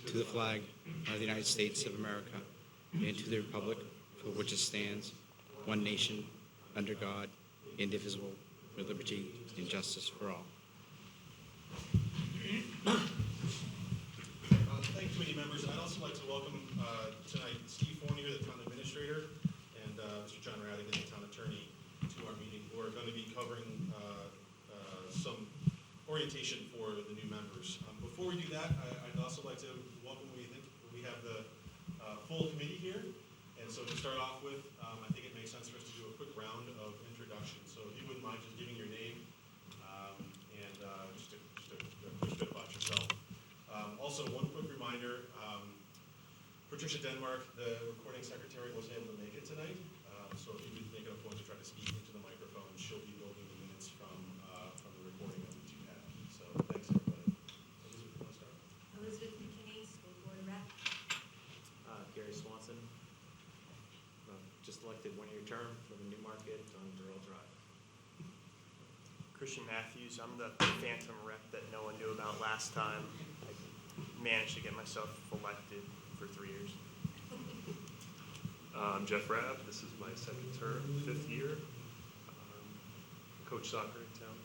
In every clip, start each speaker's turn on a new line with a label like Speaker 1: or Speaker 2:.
Speaker 1: to the flag of the United States of America, and to the republic for which it stands, one nation, under God, indivisible, with liberty and justice for all.
Speaker 2: Thank you, committee members. I'd also like to welcome tonight Steve Fournier, the town administrator, and Mr. John Radigan, the town attorney, to our meeting, who are going to be covering some orientation for the new members. Before we do that, I'd also like to welcome, we have the full committee here, and so to start off with, I think it makes sense for us to do a quick round of introductions. So if you wouldn't mind just giving your name and just a quick bit about yourself. Also, one quick reminder, Patricia Denmark, the recording secretary, wasn't able to make it tonight, so if you could make it a point to try to speak into the microphone, she'll be building the minutes from the recording that we do have. So thanks, everybody. Elizabeth, you want to start?
Speaker 3: Elizabeth McKinney, School Board Rep.
Speaker 4: Gary Swanson, just elected one-year term for the Newmarket on Durrell Drive.
Speaker 5: Christian Matthews, I'm the phantom rep that no one knew about last time. I managed to get myself elected for 3 years.
Speaker 6: I'm Jeff Rabb. This is my second term, 5th year. Coach soccer in town.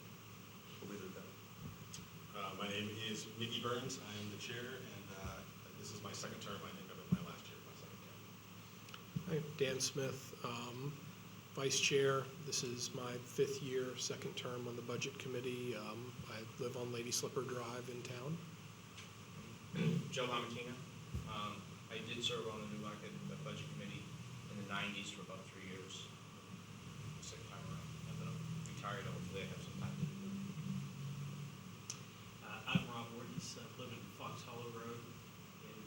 Speaker 6: We'll leave it at that.
Speaker 2: My name is Mickey Burns. I am the chair, and this is my second term. I think I'm in my last year, my second term.
Speaker 7: Hi, Dan Smith, Vice Chair. This is my 5th year, second term on the Budget Committee. I live on Lady Slipper Drive in town.
Speaker 8: Joe Lamartina. I did serve on the Newmarket Budget Committee in the 90s for about 3 years. Second time around. And then I'm retired. Hopefully I have some time to do it.
Speaker 9: I'm Rob Wardens. I live in Fox Hollow Road in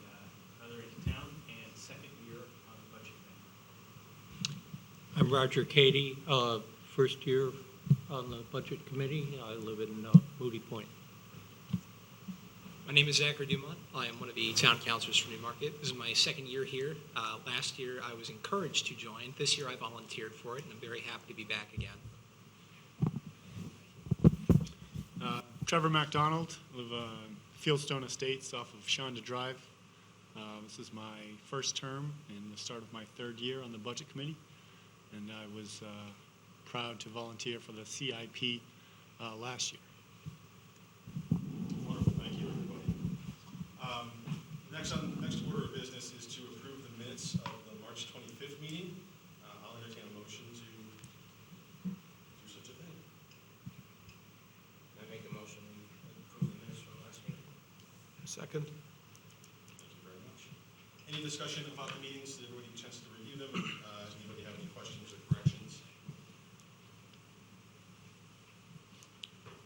Speaker 9: other end of town, and second year on the Budget Committee.
Speaker 10: I'm Roger Cady, first year on the Budget Committee. I live in Moody Point.
Speaker 11: My name is Zachary Dumont. I am one of the town councilors for Newmarket. This is my second year here. Last year I was encouraged to join. This year I volunteered for it, and I'm very happy to be back again.
Speaker 12: Trevor MacDonald. I live Fieldstone Estates off of Shonda Drive. This is my first term and the start of my 3rd year on the Budget Committee. And I was proud to volunteer for the CIP last year.
Speaker 2: Wonderful. Thank you, everybody. Next order of business is to approve the minutes of the March 25th meeting. I'll entertain a motion to do such a thing.
Speaker 8: Can I make a motion to approve the minutes from last meeting?
Speaker 7: Second.
Speaker 2: Thank you very much. Any discussion about the meetings? Did everybody get a chance to review them? Anybody have any questions or corrections?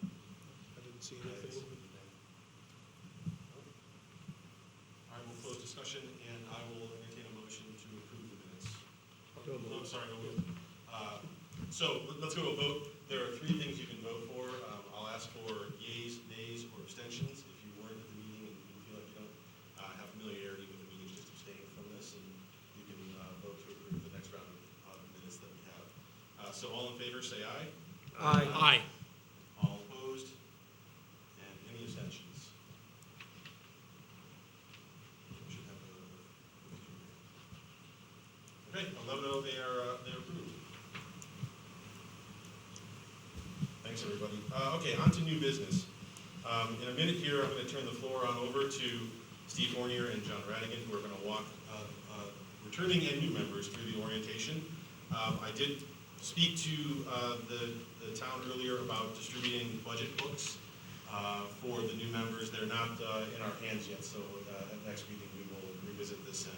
Speaker 7: I didn't see anything.
Speaker 2: I will close discussion, and I will entertain a motion to approve the minutes. I'm sorry, no move. So let's go to a vote. There are 3 things you can vote for. I'll ask for yeas, nays, or abstentions. If you weren't at the meeting and you feel like you don't have familiarity with the meetings, just abstain from this, and you can vote to approve the next round of minutes that we have. So all in favor, say aye.
Speaker 7: Aye.
Speaker 11: Aye.
Speaker 2: All opposed? And any abstentions? We should have a few. Okay, I'll let them know they're approved. Thanks, everybody. Okay, on to new business. In a minute here, I'm going to turn the floor on over to Steve Fournier and John Radigan, who are going to walk returning and new members through the orientation. I did speak to the town earlier about distributing budget books for the new members. They're not in our hands yet, so at next meeting we will revisit this and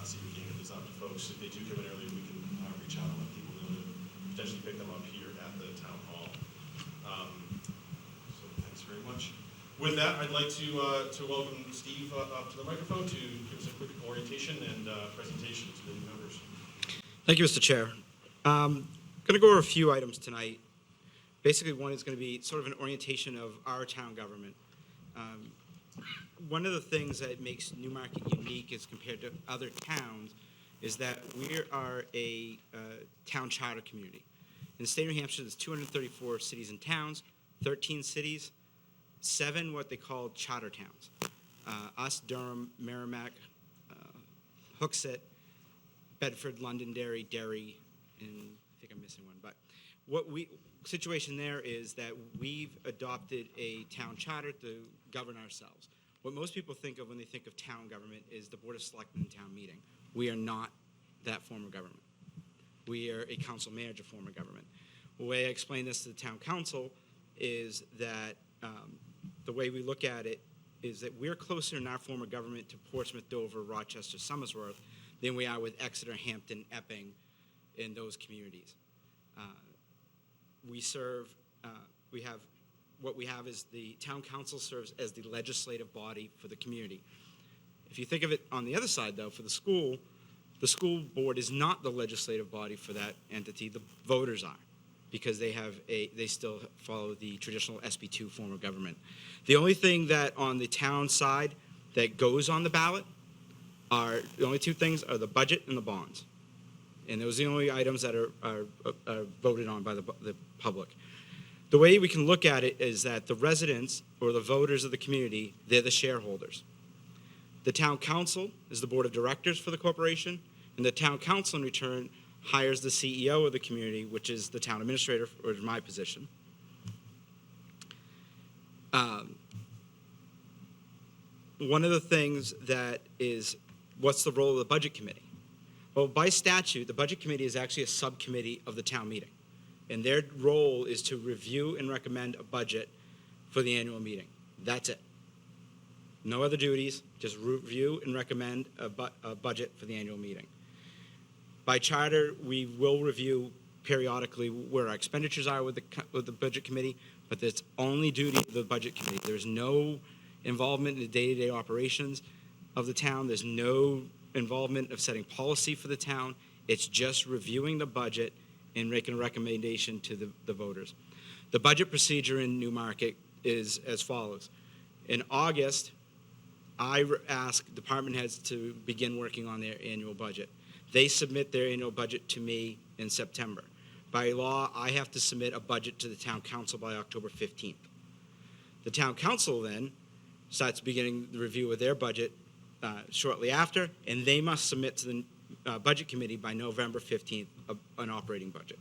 Speaker 2: see if we can get this out to folks. If they do come in early, we can reach out and let people know to potentially pick them up here at the town hall. So thanks very much. With that, I'd like to welcome Steve up to the microphone to give us a quick orientation and presentation to the new members.
Speaker 1: Thank you, Mr. Chair. I'm going to go over a few items tonight. Basically, one is going to be sort of an orientation of our town government. One of the things that makes Newmarket unique as compared to other towns is that we are a town charter community. In the state of New Hampshire, there's 234 cities and towns, 13 cities, 7 what they call charter towns. us, Durham, Merrimack, Hooksett, Bedford, Londonderry, Derry, and I think I'm missing one. But situation there is that we've adopted a town charter to govern ourselves. What most people think of when they think of town government is the Board of Selectmen and town meeting. We are not that form of government. We are a council manager form of government. The way I explain this to the town council is that the way we look at it is that we're closer in our form of government to Portsmouth, Dover, Rochester, Somersworth than we are with Exeter, Hampton, Epping, and those communities. We serve, what we have is the town council serves as the legislative body for the community. If you think of it on the other side, though, for the school board is not the legislative body for that entity. The voters are, because they still follow the traditional SB2 form of government. The only thing that on the town side that goes on the ballot are the only two things are the budget and the bonds. And those are the only items that are voted on by the public. The way we can look at it is that the residents or the voters of the community, they're the shareholders. The town council is the board of directors for the corporation, and the town council in return hires the CEO of the community, which is the town administrator, or is my position. One of the things that is, what's the role of the budget committee? Well, by statute, the budget committee is actually a subcommittee of the town meeting. And their role is to review and recommend a budget for the annual meeting. That's it. No other duties, just review and recommend a budget for the annual meeting. By charter, we will review periodically where our expenditures are with the budget committee, but that's only duty of the budget committee. There's no involvement in the day-to-day operations of the town. There's no involvement of setting policy for the town. It's just reviewing the budget and making a recommendation to the voters. The budget procedure in Newmarket is as follows. In August, I ask department heads to begin working on their annual budget. They submit their annual budget to me in September. By law, I have to submit a budget to the town council by October 15th. The town council then starts beginning the review of their budget shortly after, and they must submit to the budget committee by November 15th an operating budget.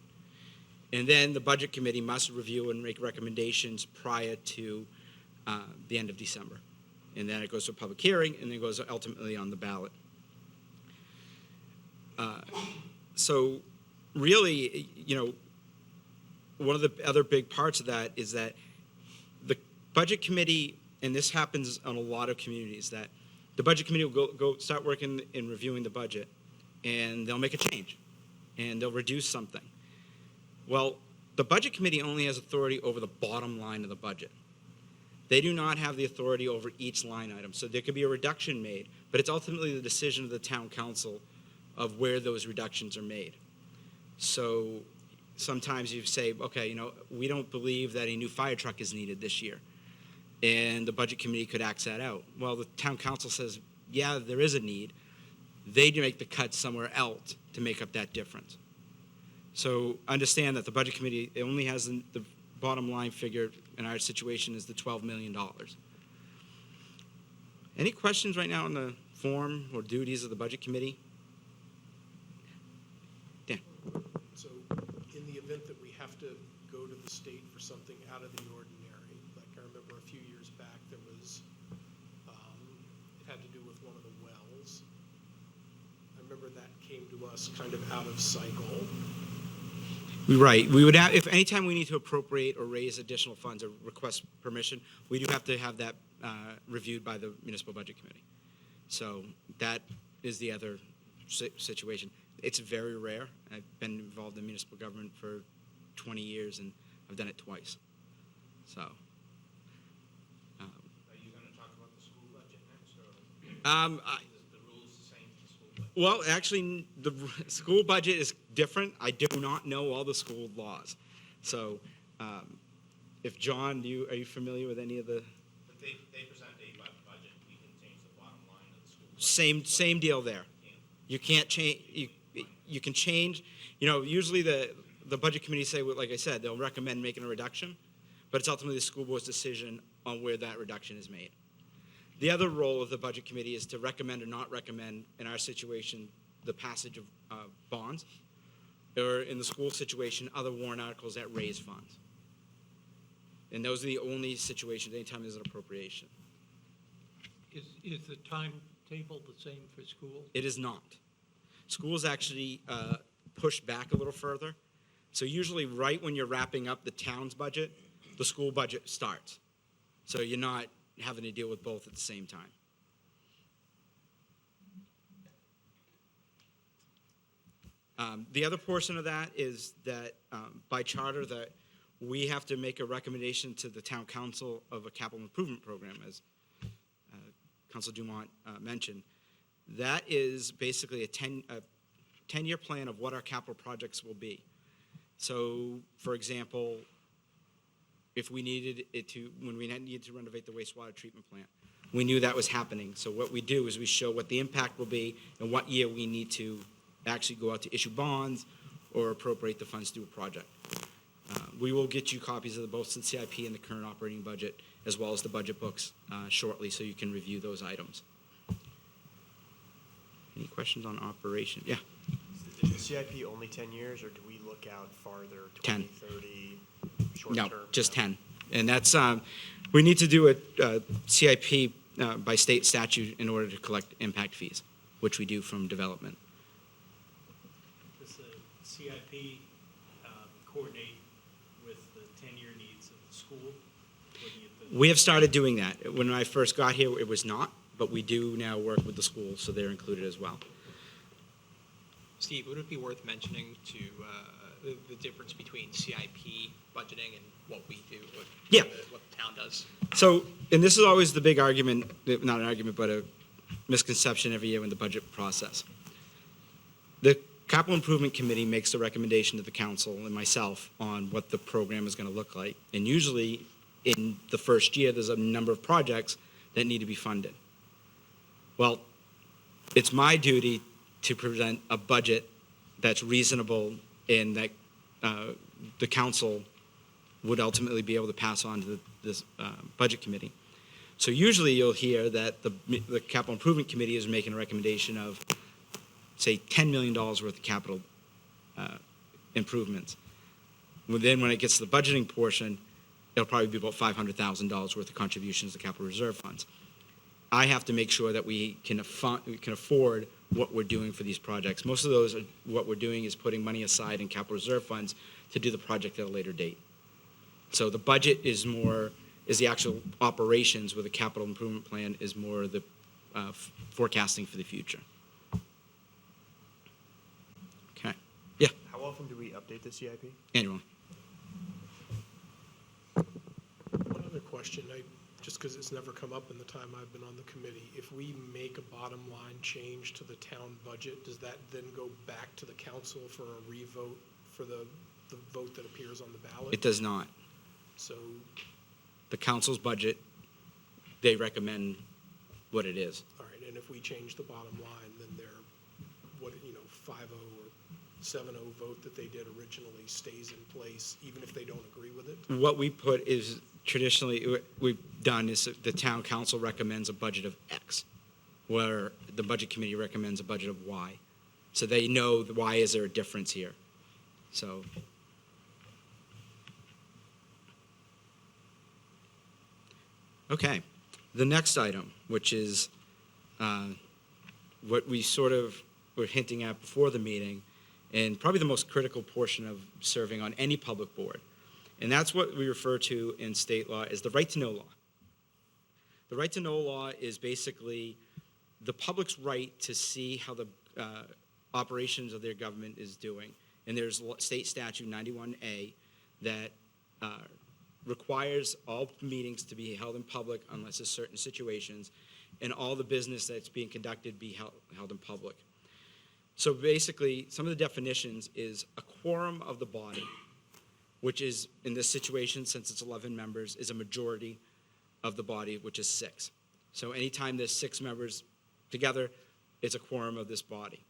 Speaker 1: And then the budget committee must review and make recommendations prior to the end of December. And then it goes to a public hearing, and then it goes ultimately on the ballot. So really, one of the other big parts of that is that the budget committee, and this happens on a lot of communities, that the budget committee will go start working in reviewing the budget, and they'll make a change, and they'll reduce something. Well, the budget committee only has authority over the bottom line of the budget. They do not have the authority over each line item. So there could be a reduction made, but it's ultimately the decision of the town council of where those reductions are made. So sometimes you say, okay, we don't believe that a new fire truck is needed this year. And the budget committee could axe that out. Well, the town council says, yeah, there is a need. They do make the cuts somewhere else to make up that difference. So understand that the budget committee only has the bottom line figure in our situation is the $12 million. Any questions right now on the form or duties of the budget committee? Dan.
Speaker 7: So in the event that we have to go to the state for something out of the ordinary, like I remember a few years back there was, it had to do with one of the wells. I remember that came to us kind of out of cycle.
Speaker 1: Right. We would have, if anytime we need to appropriate or raise additional funds or request permission, we do have to have that reviewed by the municipal budget committee. So that is the other situation. It's very rare. I've been involved in municipal government for 20 years, and I've done it twice. So.
Speaker 8: Are you going to talk about the school budget next, or is the rules the same for the school budget?
Speaker 1: Well, actually, the school budget is different. I do not know all the school laws. So if John, are you familiar with any of the?
Speaker 8: But they present a budget, we can change the bottom line of the school budget.
Speaker 1: Same deal there. You can't change, you can change, usually the budget committee say, like I said, they'll recommend making a reduction, but it's ultimately the school board's decision on where that reduction is made. The other role of the budget committee is to recommend or not recommend, in our situation, the passage of bonds, or in the school situation, other warrant articles that raise funds. And those are the only situations, anytime there's an appropriation.
Speaker 10: Is the timetable the same for school?
Speaker 1: It is not. Schools actually push back a little further. So usually right when you're wrapping up the town's budget, the school budget starts. So you're not having to deal with both at the same time. The other portion of that is that by charter that we have to make a recommendation to the town council of a capital improvement program, as Councilor Dumont mentioned. That is basically a 10-year plan of what our capital projects will be. So, for example, if we needed it to, when we needed to renovate the wastewater treatment plant, we knew that was happening. So what we do is we show what the impact will be and what year we need to actually go out to issue bonds or appropriate the funds to do a project. We will get you copies of both the CIP and the current operating budget, as well as the budget books shortly, so you can review those items. Any questions on operation? Yeah.
Speaker 5: Is the CIP only 10 years, or do we look out farther, 20,
Speaker 1: 10.
Speaker 5: 30, short
Speaker 1: No,
Speaker 5: term?
Speaker 1: just 10. And that's, we need to do a CIP by state statute in order to collect impact fees, which we do from development.
Speaker 9: Does the CIP coordinate with the 10-year needs of the school? Looking at the-
Speaker 1: We have started doing that. When I first got here, it was not, but we do now work with the schools, so they're included as well.
Speaker 11: Steve, would it be worth mentioning to the difference between CIP budgeting and what we do, what the town does?
Speaker 1: So, and this is always the big argument, not an argument, but a misconception every year in the budget process. The Capital Improvement Committee makes a recommendation to the council and myself on what the program is going to look like. And usually, in the first year, there's a number of projects that need to be funded. Well, it's my duty to present a budget that's reasonable and that the council would ultimately be able to pass on to this budget committee. So usually you'll hear that the Capital Improvement Committee is making a recommendation of, say, $10 million worth of capital improvements. Well, then when it gets to the budgeting portion, it'll probably be about $500,000 worth of contributions to capital reserve funds. I have to make sure that we can afford what we're doing for these projects. Most of those, what we're doing is putting money aside in capital reserve funds to do the project at a later date. So the budget is the actual operations, where the capital improvement plan is more the forecasting for the future. Okay. Yeah,
Speaker 5: How often do we update the CIP?
Speaker 1: annually.
Speaker 7: One other question, just because it's never come up in the time I've been on the committee. If we make a bottom line change to the town budget, does that then go back to the council for a revote for the vote that appears on the ballot?
Speaker 1: It does not.
Speaker 7: So,
Speaker 1: The council's budget, they recommend what it is.
Speaker 7: all right, and if we change the bottom line, then their, 5-0 or 7-0 vote that they did originally stays in place, even if they don't agree with it?
Speaker 1: What we put is, traditionally, what we've done is the town council recommends a budget of X, where the budget committee recommends a budget of Y. So they know why is there a difference here. So. Okay, the next item, which is what we sort of were hinting at before the meeting, and probably the most critical portion of serving on any public board. And that's what we refer to in state law as the right to know law. The right to know law is basically the public's right to see how the operations of their government is doing. And there's state statute 91A that requires all meetings to be held in public unless there's certain situations, and all the business that's being conducted be held in public. So basically, some of the definitions is a quorum of the body, which is, in this situation, since it's 11 members, is a majority of the body, which is 6. So anytime there's 6 members together, it's a quorum of this body.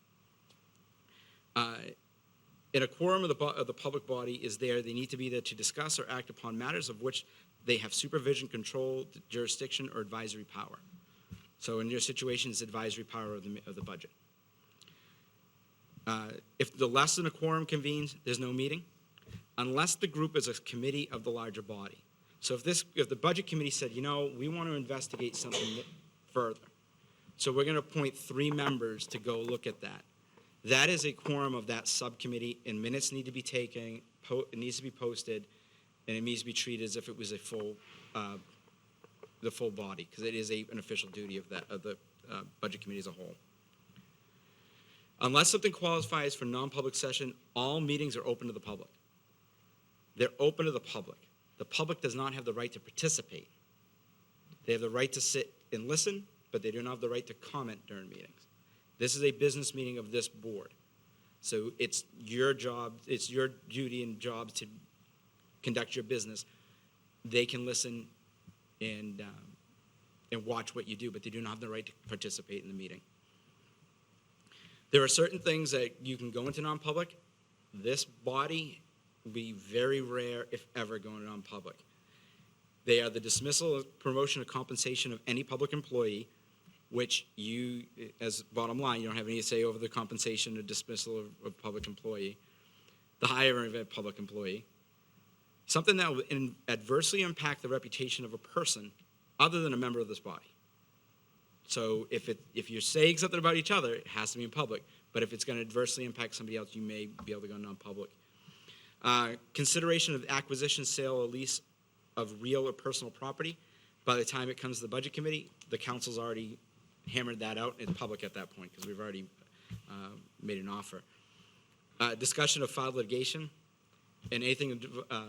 Speaker 1: And a quorum of the public body is there. They need to be there to discuss or act upon matters of which they have supervision, control, jurisdiction, or advisory power. So in your situation, it's advisory power of the budget. If the less than a quorum convenes, there's no meeting, unless the group is a committee of the larger body. So if the budget committee said, we want to investigate something further, so we're going to appoint 3 members to go look at that. That is a quorum of that subcommittee, and minutes need to be taken, it needs to be posted, and it needs to be treated as if it was the full body, because it is an official duty of the budget committee as a whole. Unless something qualifies for non-public session, all meetings are open to the public. They're open to the public. The public does not have the right to participate. They have the right to sit and listen, but they do not have the right to comment during meetings. This is a business meeting of this board. So it's your job, it's your duty and job to conduct your business. They can listen and watch what you do, but they do not have the right to participate in the meeting. There are certain things that you can go into non-public. This body will be very rare, if ever, going to non-public. They are the dismissal, promotion, or compensation of any public employee, which you, as bottom line, you don't have any say over the compensation or dismissal of a public employee. The hiring of a public employee. Something that will adversely impact the reputation of a person other than a member of this body. So if you're saying something about each other, it has to be in public. But if it's going to adversely impact somebody else, you may be able to go non-public. Consideration of acquisition, sale, or lease of real or personal property. By the time it comes to the budget committee, the council's already hammered that out in public at that point because we've already made an offer. Discussion of filed litigation and anything that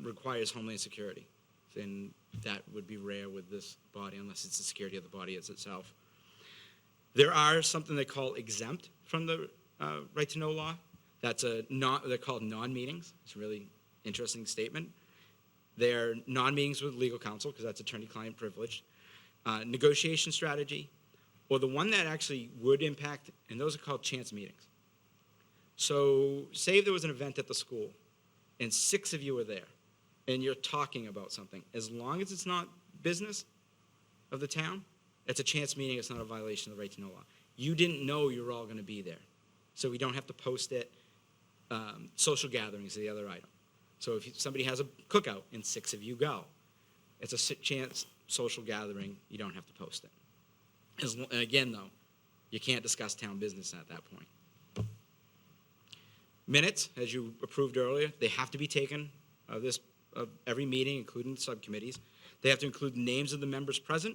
Speaker 1: requires Homeland Security. And that would be rare with this body unless it's the security of the body as itself. There are something they call exempt from the right to know law. They're called non-meetings. It's a really interesting statement. They're non-meetings with legal counsel because that's attorney-client privilege. Negotiation strategy, or the one that actually would impact, and those are called chance meetings. So say there was an event at the school and 6 of you were there and you're talking about something. As long as it's not business of the town, it's a chance meeting. It's not a violation of the right to know law. You didn't know you were all going to be there. So we don't have to post it. Social gatherings is the other item. So if somebody has a cookout and 6 of you go, it's a chance social gathering. You don't have to post it. And again, though, you can't discuss town business at that point. Minutes, as you approved earlier, they have to be taken of every meeting, including the subcommittees. They have to include the names of the members present,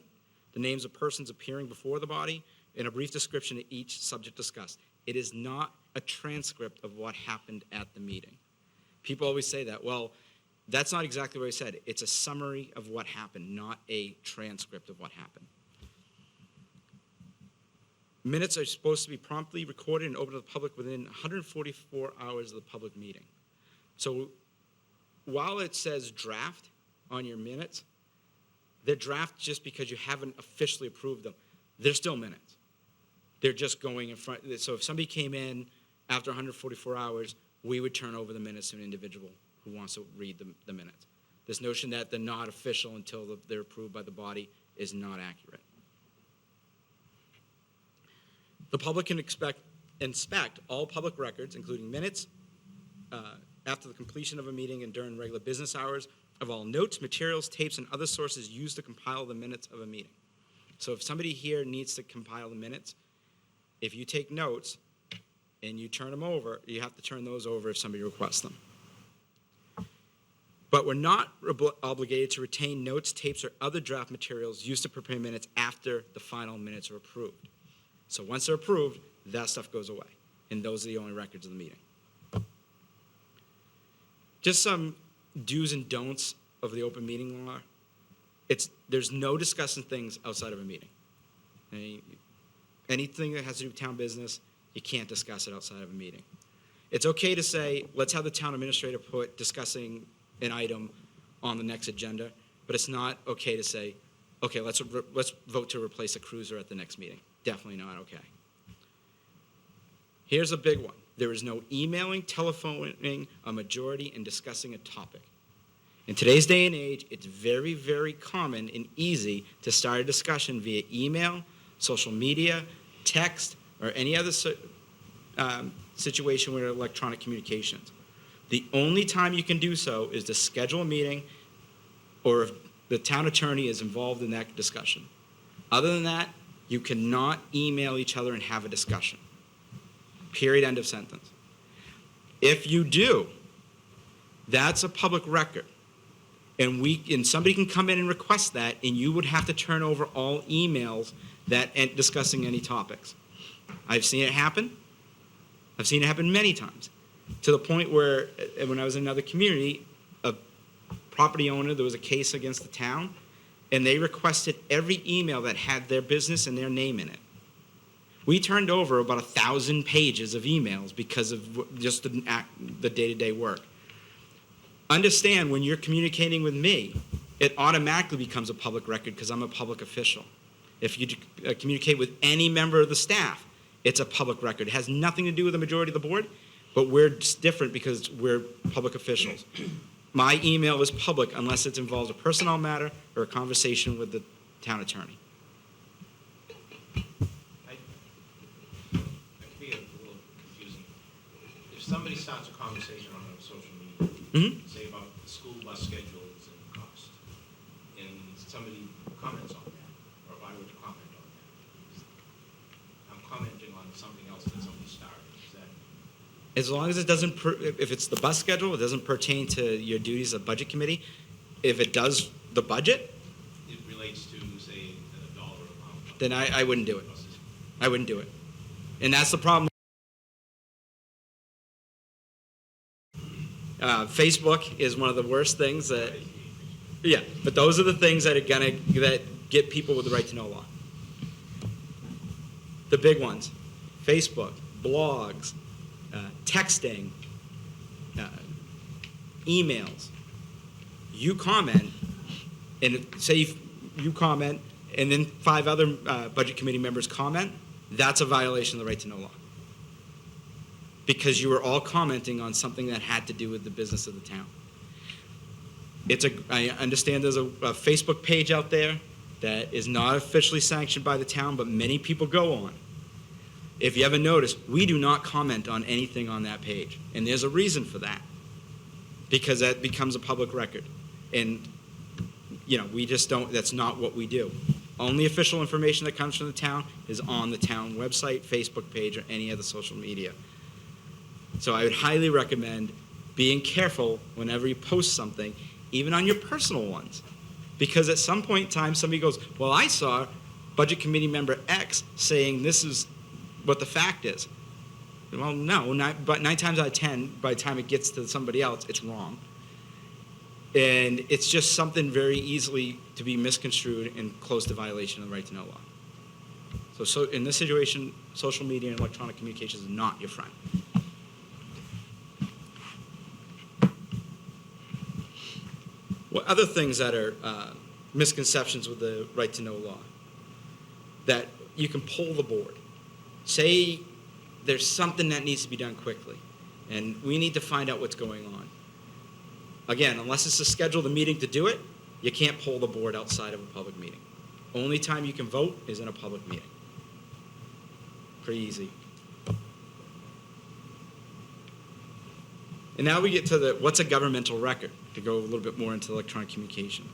Speaker 1: the names of persons appearing before the body, and a brief description of each subject discussed. It is not a transcript of what happened at the meeting. People always say that. Well, that's not exactly what I said. It's a summary of what happened, not a transcript of what happened. Minutes are supposed to be promptly recorded and open to the public within 144 hours of the public meeting. So while it says draft on your minutes, they're draft just because you haven't officially approved them. They're still minutes. They're just going in front. So if somebody came in after 144 hours, we would turn over the minutes to an individual who wants to read the minutes. This notion that they're not official until they're approved by the body is not accurate. The public can inspect all public records, including minutes, after the completion of a meeting and during regular business hours, of all notes, materials, tapes, and other sources used to compile the minutes of a meeting. So if somebody here needs to compile the minutes, if you take notes and you turn them over, you have to turn those over if somebody requests them. But we're not obligated to retain notes, tapes, or other draft materials used to prepare minutes after the final minutes are approved. So once they're approved, that stuff goes away, and those are the only records of the meeting. Just some do's and don'ts of the open meeting law. There's no discussing things outside of a meeting. Anything that has to do with town business, you can't discuss it outside of a meeting. It's okay to say, let's have the town administrator put discussing an item on the next agenda, but it's not okay to say, okay, let's vote to replace a cruiser at the next meeting. Definitely not okay. Here's a big one. There is no emailing, telephoning a majority, and discussing a topic. In today's day and age, it's very, very common and easy to start a discussion via email, social media, text, or any other situation with electronic communications. The only time you can do so is to schedule a meeting or if the town attorney is involved in that discussion. Other than that, you cannot email each other and have a discussion. Period, end of sentence. If you do, that's a public record. And somebody can come in and request that, and you would have to turn over all emails and discussing any topics. I've seen it happen. I've seen it happen many times, to the point where when I was in another community, a property owner, there was a case against the town, and they requested every email that had their business and their name in it. We turned over about 1,000 pages of emails because of just the day-to-day work. Understand, when you're communicating with me, it automatically becomes a public record because I'm a public official. If you communicate with any member of the staff, it's a public record. It has nothing to do with the majority of the board, but we're just different because we're public officials. My email is public unless it involves a personnel matter or a conversation with the town attorney.
Speaker 8: It can be a little confusing. If somebody starts a conversation on social media, say about the school bus schedules and cost, and somebody comments on that, or if I were to comment on that, I'm commenting on something else that somebody started. Is that?
Speaker 1: As long as it doesn't, if it's the bus schedule, it doesn't pertain to your duties of budget committee. If it does the budget,
Speaker 8: It relates to, say, a dollar amount.
Speaker 1: then I wouldn't do it. I wouldn't do it. And that's the problem. Facebook is one of the worst things that, yeah, but those are the things that that get people with the right to know law. The big ones: Facebook, blogs, texting, emails. You comment, and say you comment, and then 5 other budget committee members comment, that's a violation of the right to know law. Because you were all commenting on something that had to do with the business of the town. I understand there's a Facebook page out there that is not officially sanctioned by the town, but many people go on. If you ever notice, we do not comment on anything on that page. And there's a reason for that. Because that becomes a public record. And, we just don't, that's not what we do. Only official information that comes from the town is on the town website, Facebook page, or any other social media. So I would highly recommend being careful whenever you post something, even on your personal ones. Because at some point in time, somebody goes, well, I saw Budget Committee Member X saying this is what the fact is. Well, no, but 9 times out of 10, by the time it gets to somebody else, it's wrong. And it's just something very easily to be misconstrued and close to violation of the right to know law. So in this situation, social media and electronic communications is not your friend. What other things that are misconceptions with the right to know law? That you can pull the board. Say there's something that needs to be done quickly, and we need to find out what's going on. Again, unless it's to schedule the meeting to do it, you can't pull the board outside of a public meeting. Only time you can vote is in a public meeting. Pretty easy. And now we get to what's a governmental record, to go a little bit more into electronic communication.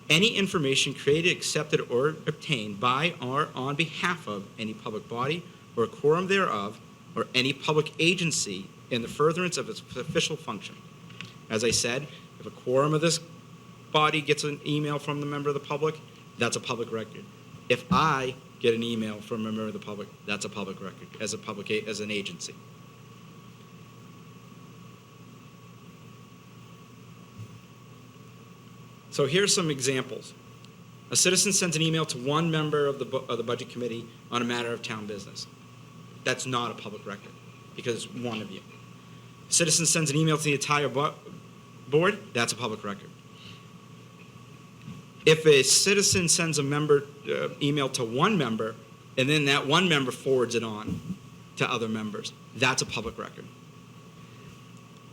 Speaker 1: Any information created, accepted, or obtained by or on behalf of any public body or a quorum thereof, or any public agency in the furtherance of its official function. As I said, if a quorum of this body gets an email from the member of the public, that's a public record. If I get an email from a member of the public, that's a public record as an agency. So here's some examples. A citizen sends an email to one member of the budget committee on a matter of town business. That's not a public record because it's one of you. A citizen sends an email to the entire board, that's a public record. If a citizen sends a email to one member, and then that one member forwards it on to other members, that's a public record.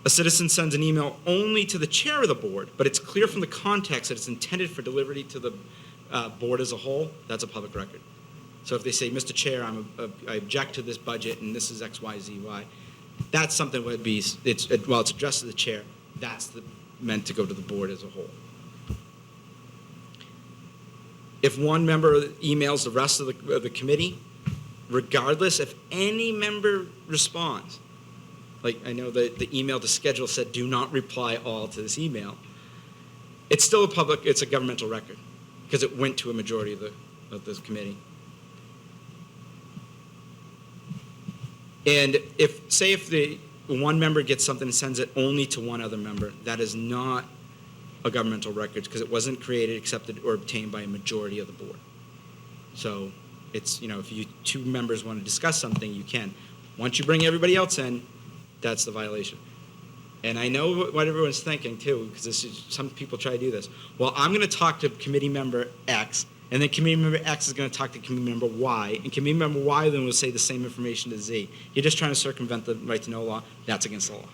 Speaker 1: a citizen sends an email only to the chair of the board, but it's clear from the context that it's intended for delivery to the board as a whole, that's a public record. So if they say, Mr. Chair, I object to this budget and this is X, Y, Z, Y, that's something would be, it's addressed to the chair, that's meant to go to the board as a whole. If one member emails the rest of the committee, regardless if any member responds, like I know the email to schedule said, do not reply all to this email, it's still it's a governmental record because it went to a majority of this committee. And if the one member gets something and sends it only to one other member, that is not a governmental record because it wasn't created, accepted, or obtained by a majority of the board. So it's, if two members want to discuss something, you can. Once you bring everybody else in, that's the violation. And I know what everyone's thinking too, because some people try to do this. Well, I'm going to talk to committee member X, and then committee member X is going to talk to committee member Y, and committee member Y then will say the same information to Z. You're just trying to circumvent the right to know law. That's against the law.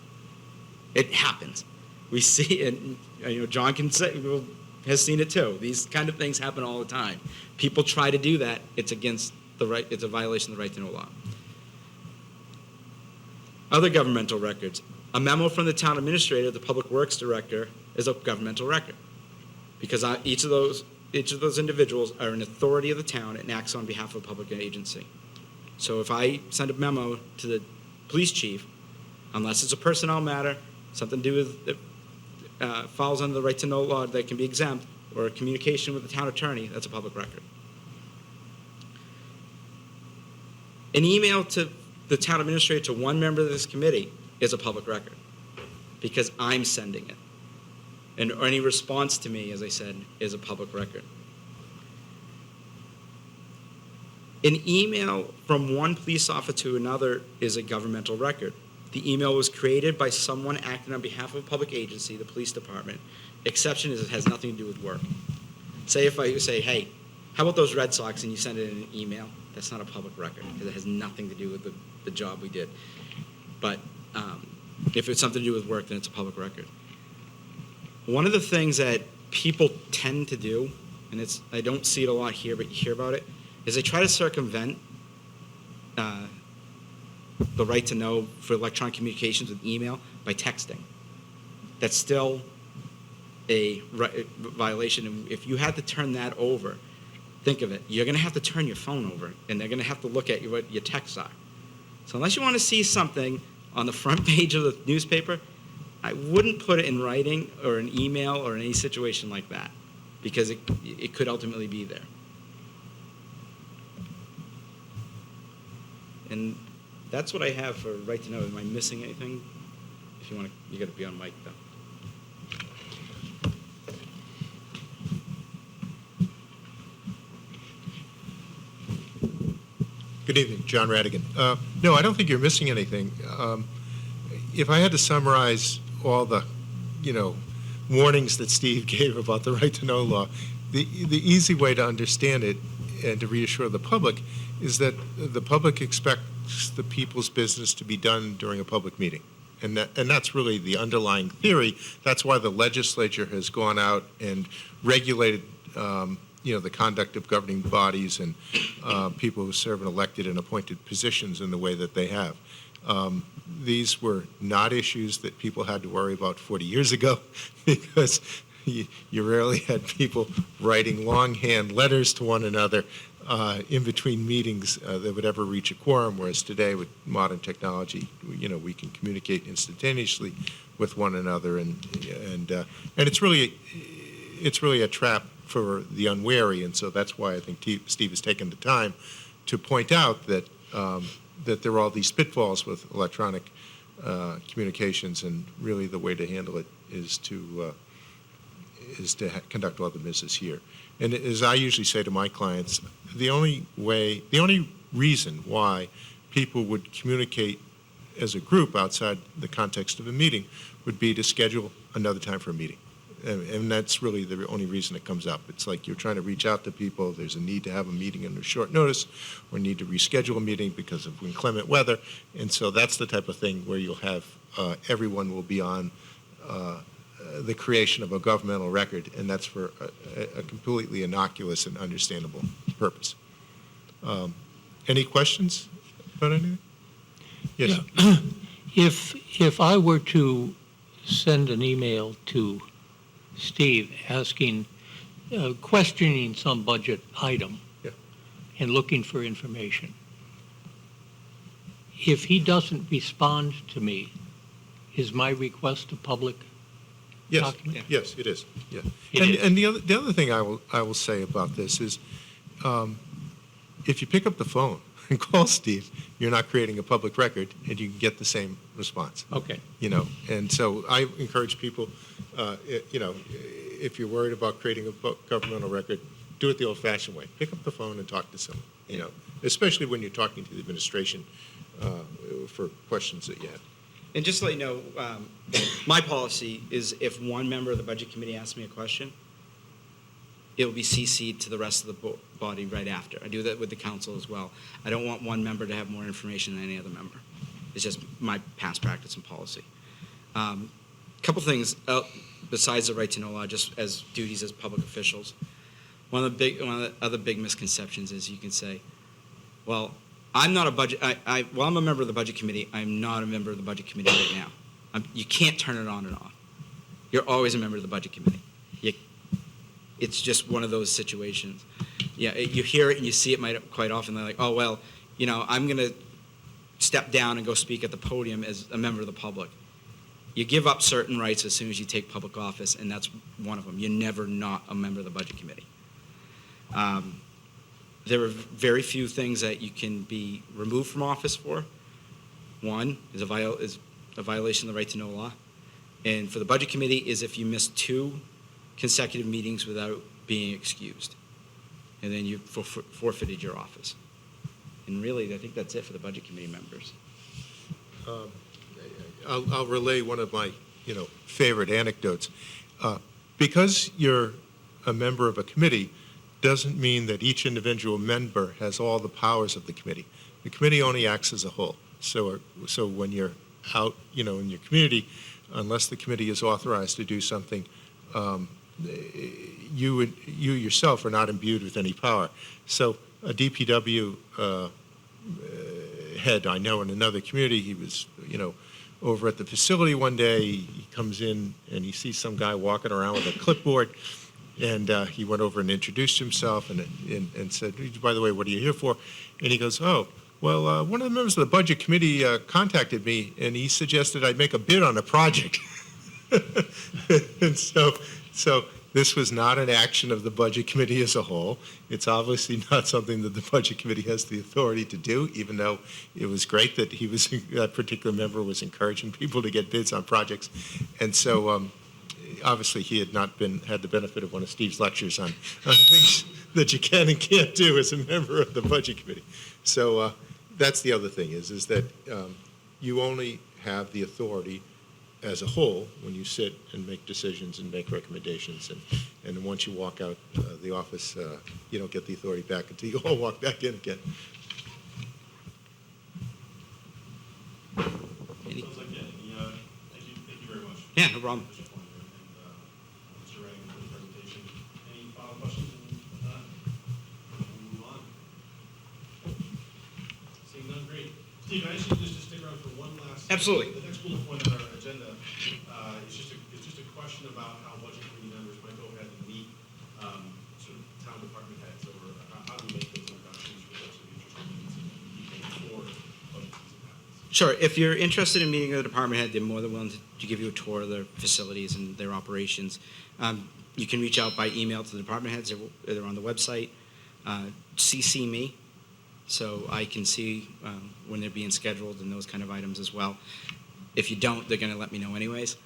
Speaker 1: It happens. We see it. John has seen it too. These kind of things happen all the time. People try to do that. It's against the right. It's a violation of the right to know law. Other governmental records. A memo from the town administrator, the public works director, is a governmental record because each of those individuals are an authority of the town and acts on behalf of a public agency. So if I send a memo to the police chief, unless it's a personnel matter, something to do with falls under the right to know law that can be exempt, or a communication with the town attorney, that's a public record. An email to the town administrator to one member of this committee is a public record because I'm sending it. And any response to me, as I said, is a public record. An email from one police officer to another is a governmental record. The email was created by someone acting on behalf of a public agency, the police department. Exception is it has nothing to do with work. Say if I say, hey, how about those Red Sox, and you send it in an email, that's not a public record because it has nothing to do with the job we did. But if it's something to do with work, then it's a public record. One of the things that people tend to do, and I don't see it a lot here, but you hear about it, is they try to circumvent the right to know for electronic communications with email by texting. That's still a violation. And if you had to turn that over, think of it. You're going to have to turn your phone over, and they're going to have to look at what your texts are. So unless you want to see something on the front page of the newspaper, I wouldn't put it in writing or an email or in any situation like that because it could ultimately be there. And that's what I have for right to know. Am I missing anything? If you want to, you got to be on mic though.
Speaker 13: Good evening, John Radigan. No, I don't think you're missing anything. If I had to summarize all the, warnings that Steve gave about the right to know law, the easy way to understand it and to reassure the public is that the public expects the people's business to be done during a public meeting. And that's really the underlying theory. That's why the legislature has gone out and regulated the conduct of governing bodies and people who serve in elected and appointed positions in the way that they have. These were not issues that people had to worry about 40 years ago because you rarely had people writing longhand letters to one another in between meetings that would ever reach a quorum, whereas today with modern technology, we can communicate instantaneously with one another, and it's really a trap for the unwary, and so that's why I think Steve has taken the time to point out that there are all these pitfalls with electronic communications, and really the way to handle it is to conduct all the business here. And as I usually say to my clients, the only reason why people would communicate as a group outside the context of a meeting would be to schedule another time for a meeting. And that's really the only reason it comes up. It's like you're trying to reach out to people. There's a need to have a meeting under short notice or need to reschedule a meeting because of inclement weather. And so that's the type of thing where you'll have everyone will be on the creation of a governmental record, and that's for a completely innocuous and understandable purpose. Any questions about anything? Yes.
Speaker 10: Yeah. If I were to send an email to Steve asking, questioning some budget item
Speaker 13: Yeah.
Speaker 10: and looking for information, if he doesn't respond to me, is my request a public
Speaker 13: Yes,
Speaker 10: document?
Speaker 13: yes, it is. Yeah.
Speaker 10: It
Speaker 13: And,
Speaker 10: is.
Speaker 13: and the other thing I will say about this is, if you pick up the phone and call Steve, you're not creating a public record, and you can get the same response.
Speaker 10: Okay.
Speaker 13: And so I encourage people, if you're worried about creating a governmental record, do it the old-fashioned way. Pick up the phone and talk to someone. Especially when you're talking to the administration for questions that you have.
Speaker 1: And just to let you know, my policy is if one member of the Budget Committee asks me a question, it will be CC'd to the rest of the body right after. I do that with the council as well. I don't want one member to have more information than any other member. It's just my past practice and policy. Couple things besides the right to know law, just as duties as public officials. One of the other big misconceptions is you can say, well, I'm not a budget. I'm a member of the Budget Committee. I'm not a member of the Budget Committee right now. You can't turn it on and off. You're always a member of the Budget Committee. It's just one of those situations. Yeah, you hear it and you see it quite often. They're like, oh well, I'm going to step down and go speak at the podium as a member of the public. You give up certain rights as soon as you take public office, and that's one of them. You're never not a member of the Budget Committee. There are very few things that you can be removed from office for. One is a violation of the right to know law. And for the Budget Committee is if you miss 2 consecutive meetings without being excused. And then you forfeited your office. And really, I think that's it for the Budget Committee members.
Speaker 13: I'll relay one of my, favorite anecdotes. Because you're a member of a committee doesn't mean that each individual member has all the powers of the committee. The committee only acts as a whole. So when you're out, in your community, unless the committee is authorized to do something, you yourself are not imbued with any power. So a DPW head I know in another community, he was, over at the facility one day, he comes in and he sees some guy walking around with a clipboard, and he went over and introduced himself and said, by the way, what are you here for? And he goes, oh, well, one of the members of the Budget Committee contacted me, and he suggested I'd make a bid on a project. And so this was not an action of the Budget Committee as a whole. It's obviously not something that the Budget Committee has the authority to do, even though it was great that that particular member was encouraging people to get bids on projects. And so obviously he had not had the benefit of one of Steve's lectures on things that you can and can't do as a member of the Budget Committee. So that's the other thing is that you only have the authority as a whole when you sit and make decisions and make recommendations, and once you walk out the office, you don't get the authority back until you all walk back in again.
Speaker 2: Sounds like, thank you very much.
Speaker 1: Yeah, no problem.
Speaker 2: Mr. Pointer and Mr. Redding for the presentation. Any final questions on that? We'll move on. Seeing none, great. Steve, can I ask you just to stick around for one last?
Speaker 1: Absolutely.
Speaker 2: The next bullet point on our agenda is just a question about how Budget Committee members might go ahead and meet sort of town department heads, or how do we make those introductions for those of you interested in meeting before budget season happens?
Speaker 1: Sure. If you're interested in meeting with a department head, they're more than willing to give you a tour of their facilities and their operations. You can reach out by email to the department heads. They're on the website. CC me, so I can see when they're being scheduled and those kind of items as well. If you don't, they're going to let me know anyways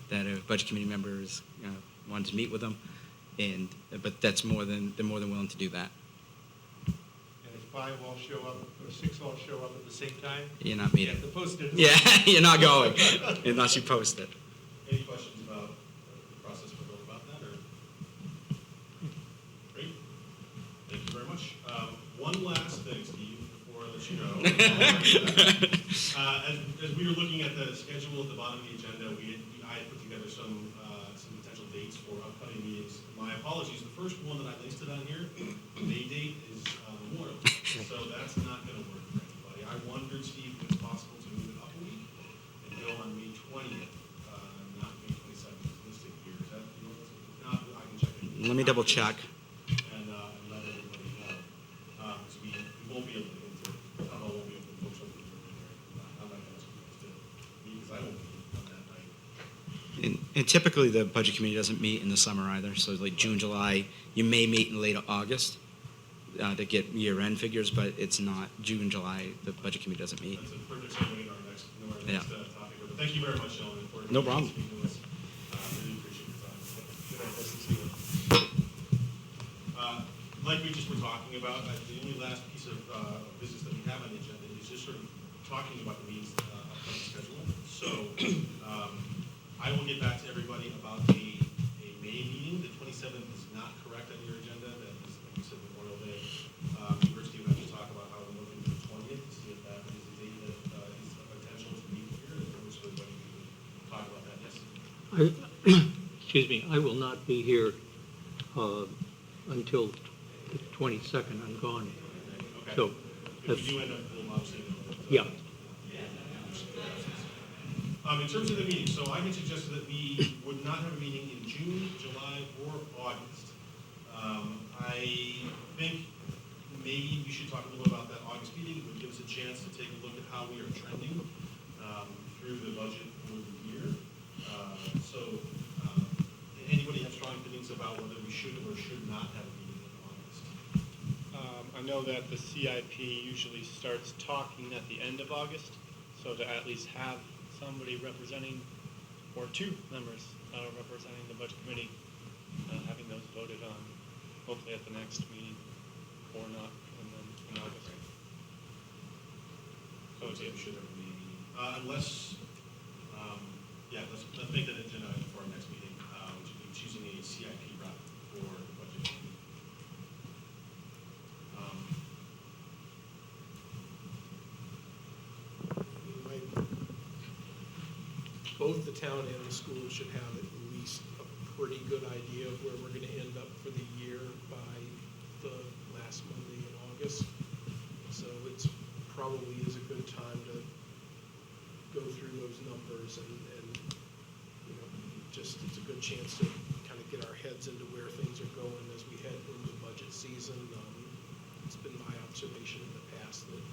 Speaker 1: that a Budget Committee member is wanted to meet with them, but they're more than willing to do that.
Speaker 6: And if 5 all show up, or 6 all show up at the same time?
Speaker 1: You're not meeting.
Speaker 6: You have to post it.
Speaker 1: Yeah, you're not going unless you post it.
Speaker 2: Any questions about the process for going about that, or? Great. Thank you very much. One last thing, Steve, before I let you go. As we were looking at the schedule at the bottom of the agenda, I had put together some potential dates for upcoming meetings. My apologies, the first one that I listed on here, May date, is Memorial Day. So that's not going to work for anybody. I wondered, Steve, if it's possible to move it up a week and go on May 20th, not May 27th, it's listed here. Is that, if not, I can check it.
Speaker 1: Let me double check.
Speaker 2: And let everybody know. Because we won't be able to get into, I won't be able to focus on the ordinary. I'm not going to ask you guys to meet because I won't be on that night.
Speaker 1: And typically, the budget committee doesn't meet in the summer either, so like June, July, you may meet in late August to get year-end figures, but it's not June, July, the budget committee doesn't meet.
Speaker 2: That's a perfect segue into our next
Speaker 1: Yeah.
Speaker 2: topic. But thank you very much, gentlemen, for
Speaker 1: No problem.
Speaker 2: speaking to us. Really appreciate your time. Good night, nice to see you. Like we just were talking about, the only last piece of business that we have on the agenda is just sort of talking about the meetings upcoming schedule. So I will get back to everybody about a May meeting. The 27th is not correct on your agenda. That is, like you said, Memorial Day. University will have to talk about how we're looking for the 20th to see if that is a date that is a potential to meet here. And we're sort of ready to talk about that. Yes.
Speaker 10: Excuse me, I will not be here until the 22nd. I'm gone.
Speaker 2: Okay.
Speaker 10: So,
Speaker 2: If you do end up, we'll obviously know.
Speaker 10: yeah.
Speaker 2: In terms of the meeting, so I had suggested that we would not have a meeting in June, July, or August. I think maybe we should talk a little about that August meeting. It would give us a chance to take a look at how we are trending through the budget for the year. Anybody have strong opinions about whether we should or should not have a meeting in August?
Speaker 12: I know that the CIP usually starts talking at the end of August, so to at least have somebody representing, or two members representing the budget committee, having those voted on, hopefully at the next meeting, or not, and then in August.
Speaker 2: So I would say we should have a meeting. Unless, let's make that an agenda item for our next meeting, which would be choosing a CIP rep for the budget committee.
Speaker 7: Both the town and the school should have at least a pretty good idea of where we're going to end up for the year by the last Monday in August. So it's probably is a good time to go through those numbers and just, it's a good chance to kind of get our heads into where things are going as we head into budget season. It's been my observation in the past that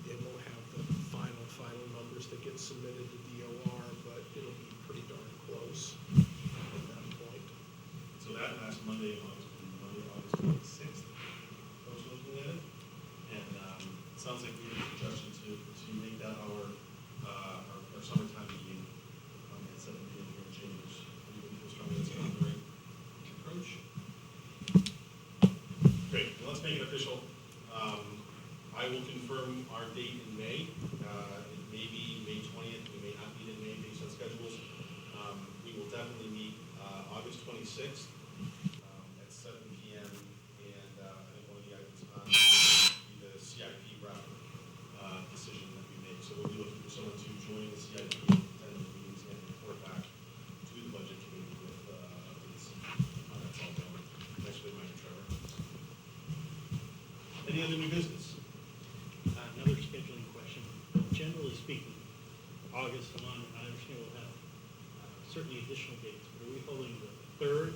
Speaker 7: they won't have the final numbers that get submitted to DOR, but it'll be pretty darn close at that point.
Speaker 2: So that last Monday in August, August 26th, I was looking at it, and it sounds like we have a projection to make that our summertime meeting at 7 p.m. here in Chambers. Anybody feel strongly that's not the right approach? Great, well, let's make it official. I will confirm our date in May. It may be May 20th, we may not meet in May based on schedules. We will definitely meet August 26th at 7 p.m. And I think one of the items on will be the CIP rep decision that we make. So we'll be looking for someone to join the CIP attend the meetings and report back to the budget committee with updates on how that's all going. Thanks for the reminder, Trevor. Any other new business?
Speaker 9: Another scheduling question. Generally speaking, August on, I understand we'll have certainly additional dates, but are we holding the third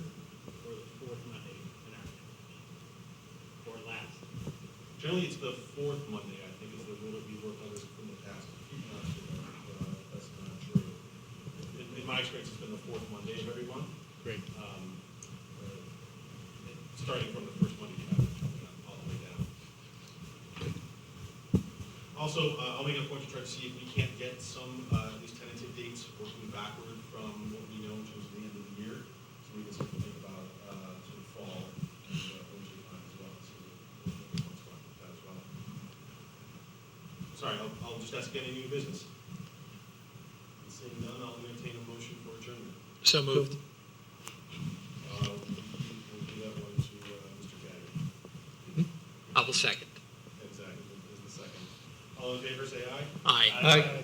Speaker 9: or the fourth Monday in our town? Or last?
Speaker 2: Generally, it's the fourth Monday, I think, is the rule that we worked on this from the past. That's not true. In my experience, it's been the fourth Monday of every month.
Speaker 9: Great.
Speaker 2: Starting from the first Monday, you have it coming up all the way down. Also, I'll make a point to try to see if we can't get some, at least tentative dates working backward from what we know in terms of the end of the year. So we can start to think about sort of fall and winter time as well. So we'll talk about that as well. Sorry, I'll just ask again any new business. And seeing none, I'll entertain a motion for adjournment.
Speaker 11: So moved.
Speaker 2: We'll do that one to Mr. Gagnon.
Speaker 11: I will second.
Speaker 2: Exactly, is the second. All in favor, say aye.
Speaker 11: Aye.
Speaker 10: Aye.